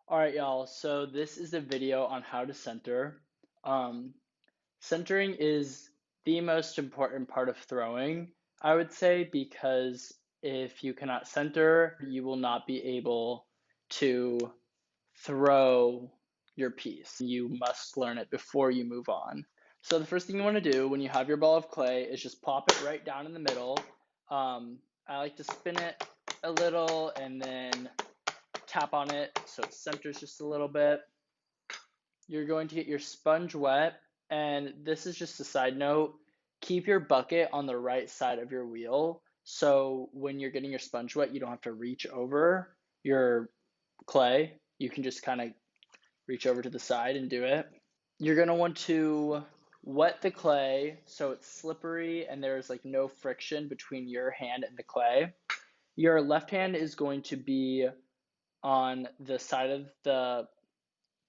All right, y'all. So this is a video on how to center. Um, Centering is the most important part of throwing, I would say, because if you cannot center, you will not be able to throw your piece. You must learn it before you move on. So the first thing you want to do when you have your ball of clay is just plop it right down in the middle. I like to spin it a little and then tap on it so it centers just a little bit. You're going to get your sponge wet, and this is just a side note. Keep your bucket on the right side of your wheel so when you're getting your sponge wet, you don't have to reach over your clay. You can just kind of reach over to the side and do it. You're going to want to wet the clay so it's slippery and there's like no friction between your hand and the clay. Your left hand is going to be on the side of the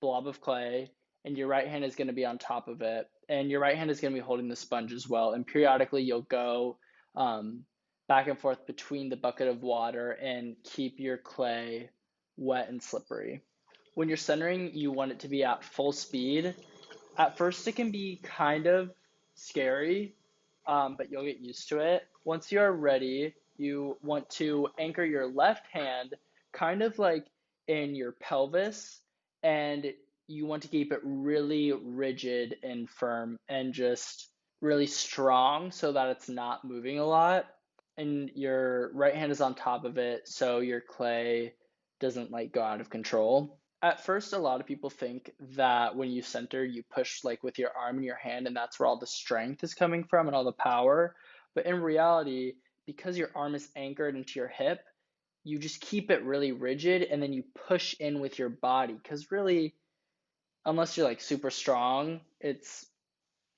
blob of clay, and your right hand is going to be on top of it. And your right hand is going to be holding the sponge as well. And periodically, you'll go back and forth between the bucket of water and keep your clay wet and slippery. When you're centering, you want it to be at full speed. At first, it can be kind of scary, but you'll get used to it. Once you are ready, you want to anchor your left hand kind of like in your pelvis, and you want to keep it really rigid and firm and just really strong so that it's not moving a lot. And your right hand is on top of it so your clay doesn't like go out of control. At first, a lot of people think that when you center, you push like with your arm and your hand, and that's where all the strength is coming from and all the power. But in reality, because your arm is anchored into your hip, you just keep it really rigid and then you push in with your body. Because really, unless you're like super strong, it's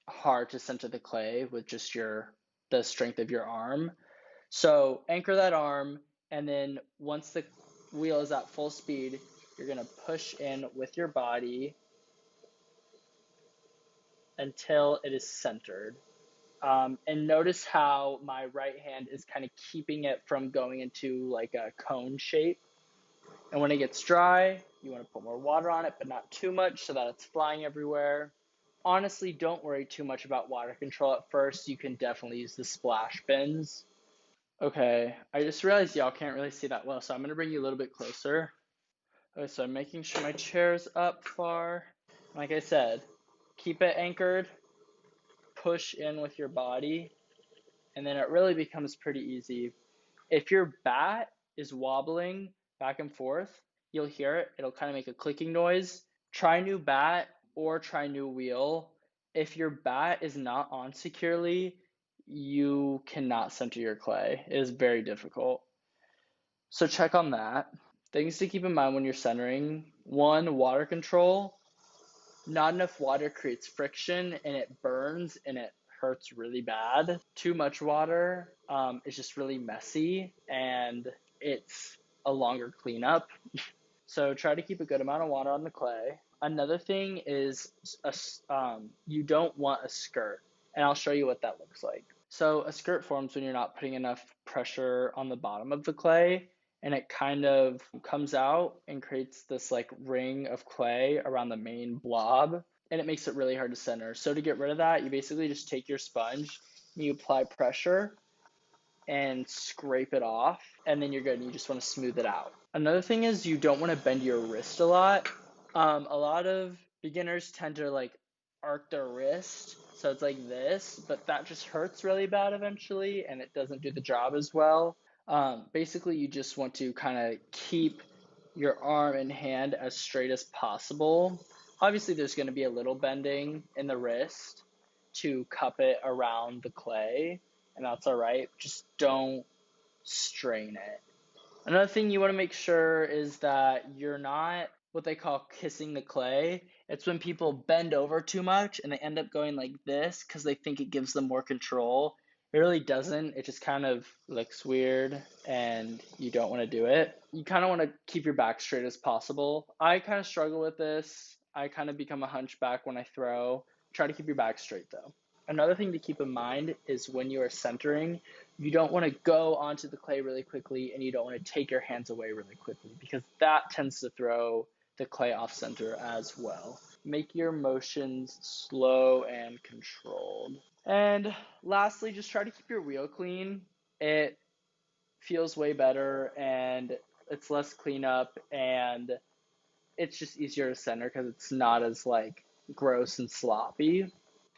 hard to center the clay with just the strength of your arm. So anchor that arm, and then once the wheel is at full speed, you're going to push in with your body until it is centered. And notice how my right hand is kind of keeping it from going into like a cone shape. And when it gets dry, you want to put more water on it, but not too much so that it's flying everywhere. Honestly, don't worry too much about water control at first. You can definitely use the splash bins. Okay, I just realized y'all can't really see that well, so I'm going to bring you a little bit closer. Okay, so I'm making sure my chair's up far. Like I said, keep it anchored, push in with your body, and then it really becomes pretty easy. If your bat is wobbling back and forth, you'll hear it. It'll kind of make a clicking noise. Try new bat or try new wheel. If your bat is not on securely, you cannot center your clay. It is very difficult. So check on that. Things to keep in mind when you're centering. One, water control. Not enough water creates friction and it burns and it hurts really bad. Too much water is just really messy and it's a longer cleanup. So try to keep a good amount of water on the clay. Another thing is you don't want a skirt, and I'll show you what that looks like. So a skirt forms when you're not putting enough pressure on the bottom of the clay, and it kind of comes out and creates this like ring of clay around the main blob, and it makes it really hard to center. So to get rid of that, you basically just take your sponge and you apply pressure and scrape it off, and then you're good. You just want to smooth it out. Another thing is you don't want to bend your wrist a lot. A lot of beginners tend to like arc their wrist, so it's like this, but that just hurts really bad eventually, and it doesn't do the job as well. Basically, you just want to kind of keep your arm and hand as straight as possible. Obviously, there's going to be a little bending in the wrist to cup it around the clay, and that's all right. Just don't strain it. Another thing you want to make sure is that you're not what they call kissing the clay. It's when people bend over too much and they end up going like this because they think it gives them more control. It really doesn't. It just kind of looks weird and you don't want to do it. You kind of want to keep your back straight as possible. I kind of struggle with this. I kind of become a hunchback when I throw. Try to keep your back straight though. Another thing to keep in mind is when you are centering, you don't want to go onto the clay really quickly and you don't want to take your hands away really quickly because that tends to throw the clay off center as well. Make your motions slow and controlled. And lastly, just try to keep your wheel clean. It feels way better and it's less cleanup and it's just easier to center because it's not as like gross and sloppy.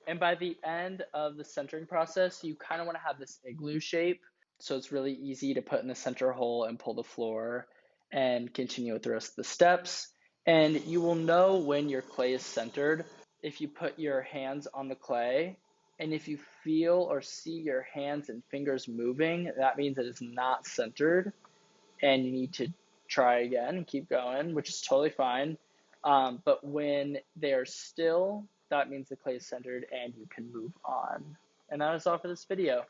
And by the end of the centering process, you kind of want to have this igloo shape. So it's really easy to put in the center hole and pull the floor and continue with the rest of the steps. And you will know when your clay is centered if you put your hands on the clay. And if you feel or see your hands and fingers moving, that means it is not centered and you need to try again and keep going, which is totally fine. But when they are still, that means the clay is centered and you can move on. And that is all for this video.